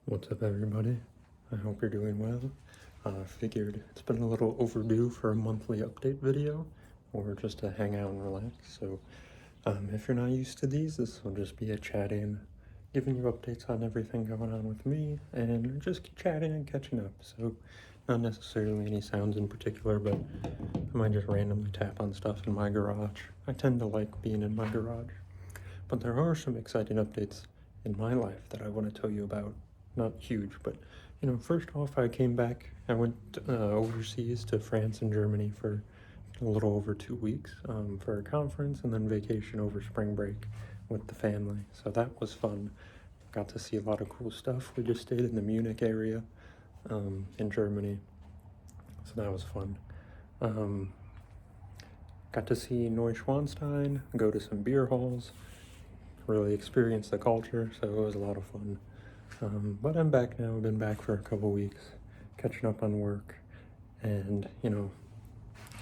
What's up, everybody? I hope you're doing well. Figured it's been a little overdue for a monthly update video, or just to hang out and relax. So if you're not used to these, this will just be a chatting, giving you updates on everything going on with me, and just chatting and catching up. So not necessarily any sounds in particular, but I might just randomly tap on stuff in my garage. I tend to like being in my garage. But there are some exciting updates in my life that I want to tell you about. Not huge, but first off, I came back. I went overseas to France and Germany for a little over 2 weeks for a conference and then vacation over spring break with the family. So that was fun. Got to see a lot of cool stuff. We just stayed in the Munich area in Germany, so that was fun. Got to see Neuschwanstein, go to some beer halls, really experience the culture, so it was a lot of fun. But I'm back now. I've been back for a couple weeks, catching up on work, and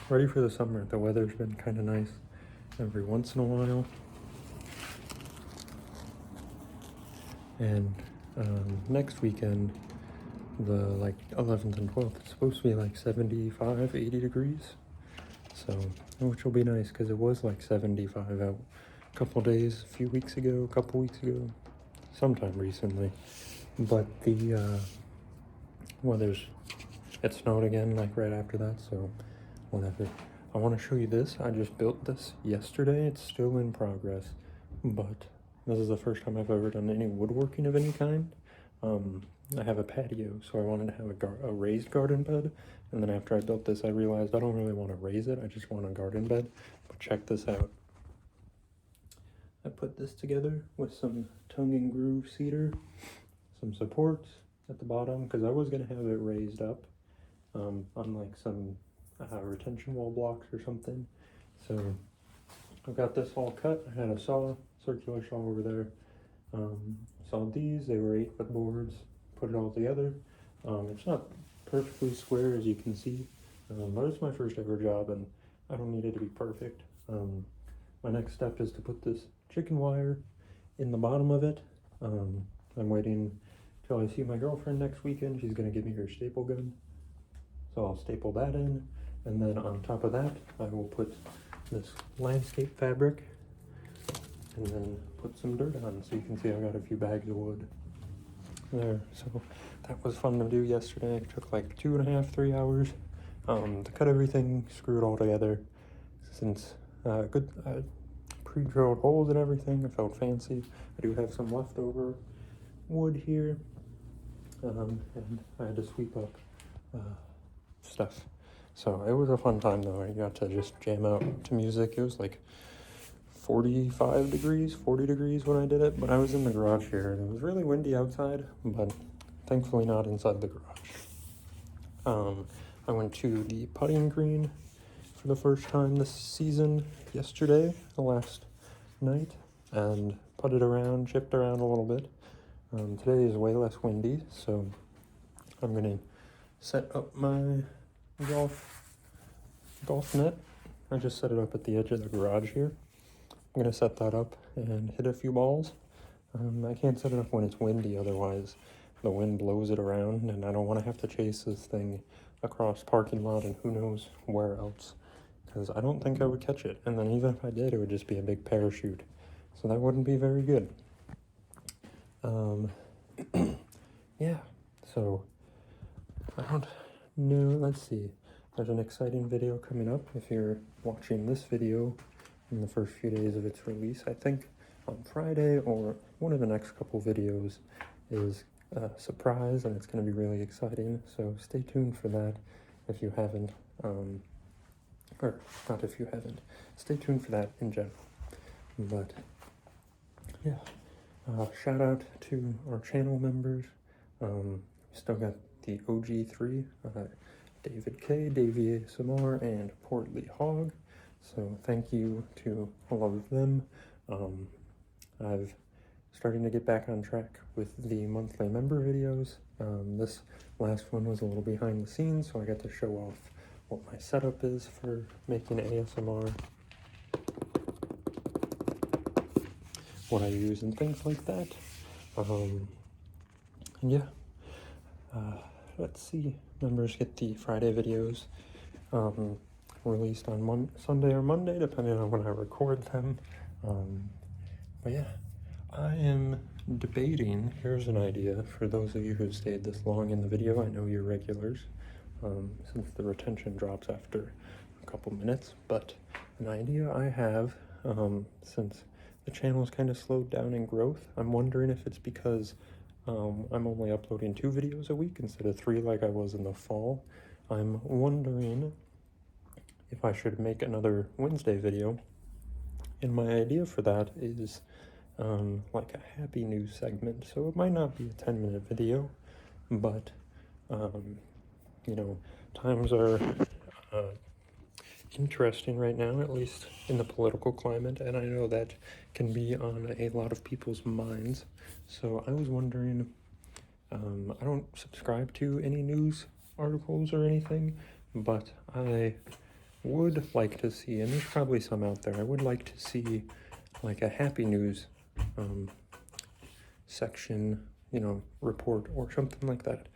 ready for the summer. The weather's been kind of nice every once in a while, and next weekend, the 11th and 12th, it's supposed to be like 75, 80 degrees, so which will be nice because it was like 75 out a couple days, a couple weeks ago, sometime recently. But the it snowed again right after that, so whatever. I want to show you this. I just built this yesterday. It's still in progress, but this is the first time I've ever done any woodworking of any kind. I have a patio, so I wanted to have a raised garden bed, and then after I built this, I realized I don't really want to raise it. I just want a garden bed. But check this out. I put this together with some tongue and groove cedar, some supports at the bottom, because I was going to have it raised up on like some retention wall blocks or something. So I've got this all cut. I had a circular saw over there. Sawed these. They were 8-foot boards. Put it all together. It's not perfectly square, as you can see, but it's my first ever job, and I don't need it to be perfect. My next step is to put this chicken wire in the bottom of it. I'm waiting till I see my girlfriend next weekend. She's going to give me her staple gun, so I'll staple that in, and then on top of that I will put this landscape fabric and then put some dirt on, so you can see I got a few bags of wood there. So that was fun to do yesterday. It took like 2.5-3 hours to cut everything, screw it all together. Since good pre-drilled holes and everything, I felt fancy. I do have some leftover wood here, and I had to sweep up stuff. So it was a fun time though. I got to just jam out to music. It was like 45 degrees, 40 degrees when I did it, but I was in the garage here, and it was really windy outside, but thankfully not inside the garage. I went to the putting green for the first time this season yesterday, the last night, and putted around, chipped around a little bit. Today is way less windy, so I'm gonna set up my golf net. I just set it up at the edge of the garage here. I'm gonna set that up and hit a few balls. I can't set it up when it's windy, otherwise the wind blows it around, and I don't want to have to chase this thing across parking lot and who knows where else, because I don't think I would catch it, and then even if I did, it would just be a big parachute, so that wouldn't be very good. Yeah, so I don't know, let's see, there's an exciting video coming up if you're watching this video in the first few days of its release. I think on Friday, or one of the next couple videos is a surprise, and it's going to be really exciting, so stay tuned for that if you haven't, or not if you haven't, stay tuned for that in general. But yeah, shout out to our channel members. Still got the OG3, David K, Davey ASMR, and Portly Hog, so thank you to all of them. I've starting to get back on track with the monthly member videos. This last one was a little behind the scenes, so I got to show off what my setup is for making ASMR, what I use and things like that. And yeah, let's see, members get the Friday videos released on Sunday or Monday, depending on when I record them. But yeah, I am debating, here's an idea for those of you who stayed this long in the video. I know you're regulars, since the retention drops after a couple minutes, but an idea I have, since the channel's kind of slowed down in growth, I'm wondering if it's because I'm only uploading 2 videos a week instead of 3 like I was in the fall. I'm wondering if I should make another Wednesday video, and my idea for that is like a happy news segment. So it might not be a 10-minute video, but you know, times are interesting right now, at least in the political climate, and I know that can be on a lot of people's minds. So I was wondering, I don't subscribe to any news articles or anything, but I would like to see, and there's probably some out there, I would like to see like a happy news section, you know, report or something like that.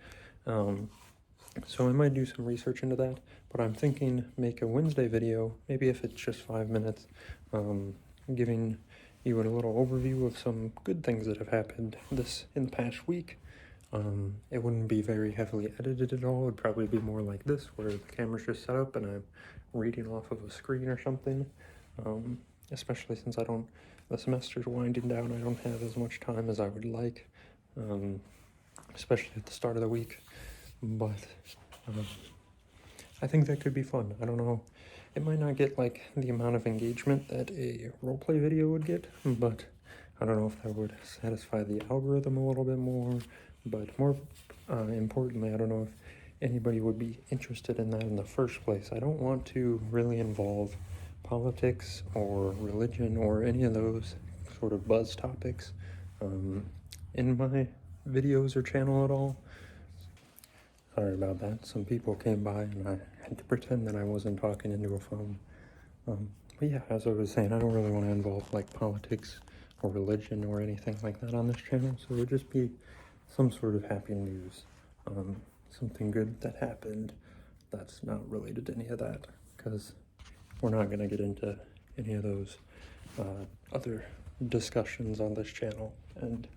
So I might do some research into that, but I'm thinking make a Wednesday video, maybe if it's just 5 minutes, giving you a little overview of some good things that have happened in the past week. It wouldn't be very heavily edited at all. It'd probably be more like this, where the camera's just set up and I'm reading off of a screen or something. Especially since the semester's winding down, I don't have as much time as I would like, especially at the start of the week. But I think that could be fun. I don't know. It might not get like the amount of engagement that a roleplay video would get, but I don't know if that would satisfy the algorithm a little bit more. But more importantly, I don't know if anybody would be interested in that in the first place. I don't want to really involve politics or religion or any of those sort of buzz topics in my videos or channel at all. Sorry about that. Some people came by and I had to pretend that I wasn't talking into a phone. But yeah, as I was saying, I don't really want to involve like politics or religion or anything like that on this channel, so it would just be some sort of happy news, something good that happened that's not related to any of that, because we're not going to get into any of those other discussions on this channel, and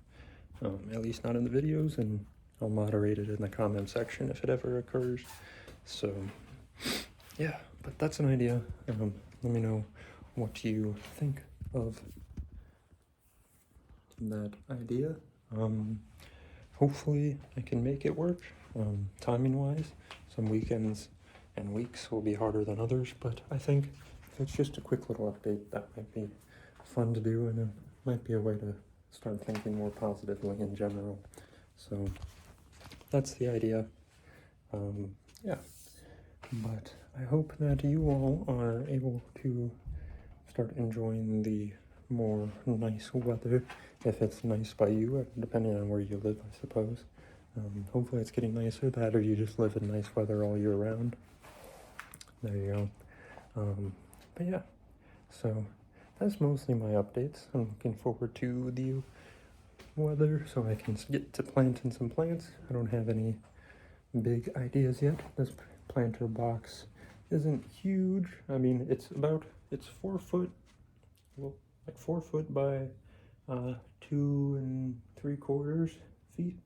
at least not in the videos, and I'll moderate it in the comment section if it ever occurs. So yeah, but that's an idea. Let me know what you think of that idea. Hopefully I can make it work, timing wise. Some weekends and weeks will be harder than others, but I think if it's just a quick little update, that might be fun to do, and it might be a way to start thinking more positively in general. So that's the idea. Yeah, but I hope that you all are able to start enjoying the more nice weather, if it's nice by you, depending on where you live, I suppose. Hopefully it's getting nicer, that or you just live in nice weather all year round. There you go. But yeah, so that's mostly my updates. I'm looking forward to the weather so I can get to planting some plants. I don't have any big ideas yet. This planter box isn't huge. I mean, it's 4 foot, well, like 4 foot by 2 3/4 feet.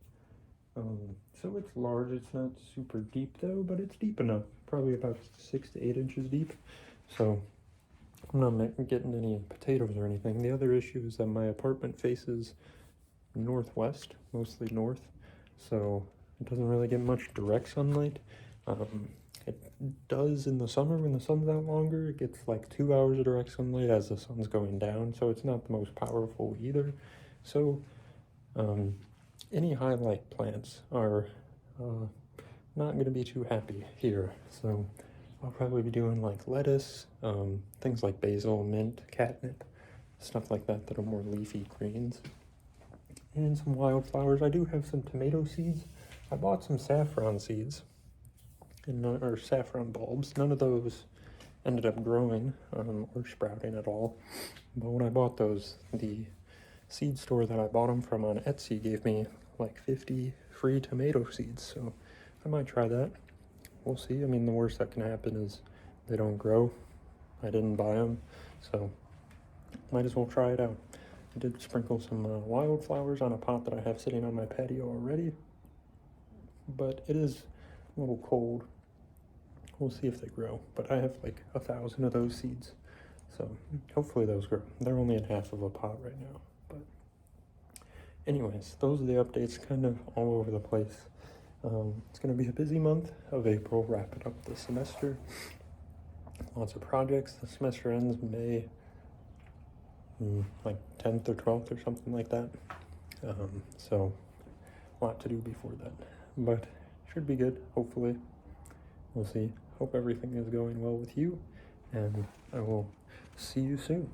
So it's large. It's not super deep though, but it's deep enough. Probably about 6 to 8 inches deep. So I'm not getting any potatoes or anything. The other issue is that my apartment faces northwest, mostly north, so it doesn't really get much direct sunlight. It does in the summer when the sun's out longer. It gets like 2 hours of direct sunlight as the sun's going down, so it's not the most powerful either. So any highlight plants are not going to be too happy here. So I'll probably be doing like lettuce, things like basil, mint, catnip, stuff like that that are more leafy greens. And some wildflowers. I do have some tomato seeds. I bought some saffron seeds, or saffron bulbs. None of those ended up growing or sprouting at all. But when I bought those, the seed store that I bought them from on Etsy gave me like 50 free tomato seeds, so I might try that. We'll see. I mean, the worst that can happen is they don't grow. I didn't buy them, so might as well try it out. I did sprinkle some wildflowers on a pot that I have sitting on my patio already, but it is a little cold. We'll see if they grow, but I have like 1,000 of those seeds, so hopefully those grow. They're only in half of a pot right now, but anyways, those are the updates, kind of all over the place. It's going to be a busy month of April, wrapping up the semester. Lots of projects. The semester ends May like 10th or 12th or something like that. So a lot to do before that, but should be good, hopefully. We'll see. Hope everything is going well with you, and I will see you soon.